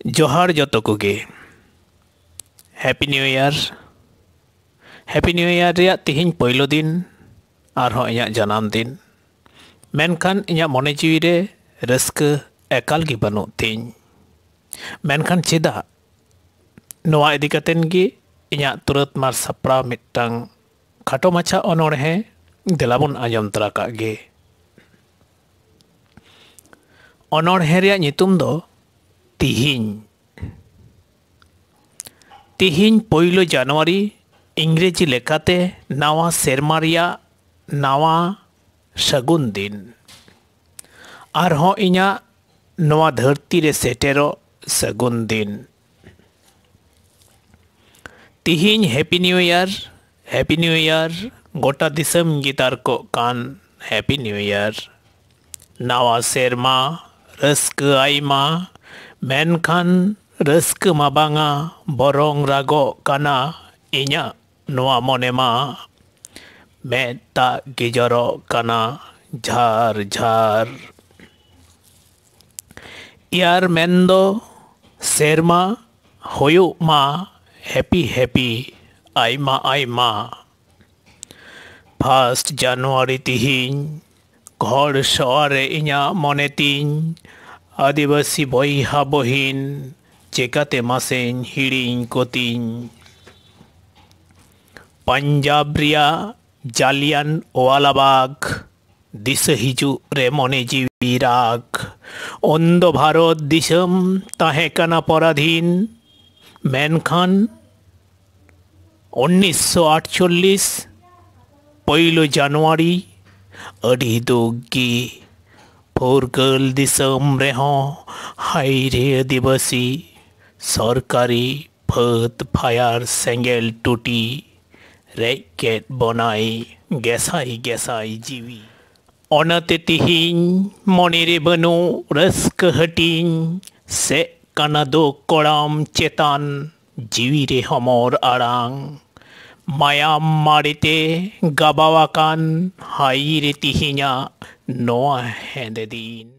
जोहार जतो Koge happy new year रे तिहिन पहिलो दिन आरहो इया जनाम दिन मेनखान इया मने जीवी रे रस्क एकाल गी बनु तिन मेनखान चेदा नोआ इदी कतेन गी इया तुरत मार सपड़ा मिट्टांग खाटो माछा अनोड़हे देलाबुन आजम तरा का गे अनोड़हे रे नितुम दो तिहिन पहिलो जनवरी इंग्रेजी लेकाते नावा सेरमा रिया नावा सगुन दिन आरहों इኛ नोआ धरती रे सेटेरो सगुन दिन तिहिन हैप्पी न्यू ईयर गोटा दिसम गितार को कान हैप्पी न्यू ईयर नावा सेरमा रस्क आइमा मेनखान रस्क मा बांगा बरंग रागो काना इኛ नोआ मने मा मेता गिजरो काना झार झार यार मेंदो सेरमा होयो मा हैप्पी आइमा फर्स्ट जनवरी तिहिन घर शहरे इኛ मने तिन आदिवासी बहिहा बहिन चेकाते मासेन हिड़िंग कोतिन पंजाब रिया जालियान वालाबाग दिस हिजू रे मने जीवी राग ओंदो भारत दिसम ताहे काना पराधीन मेनखान 1948 पहिलो जनवरी अड़ी दुगी फुरगल दिसम रेहो हायरे आदिवासी सरकारी फत फायर सेंगेल टूटी रेकेट बनाई गेसाई जीवी ओनाते तिहिन मनेरे बनो रस्क हटिन से काना दो कोड़ाम चेतान जीवी रे हमर आड़ांग मायाम मारिते गाबावाकान हाई रे तिहिना नोआ हेंदे दिन।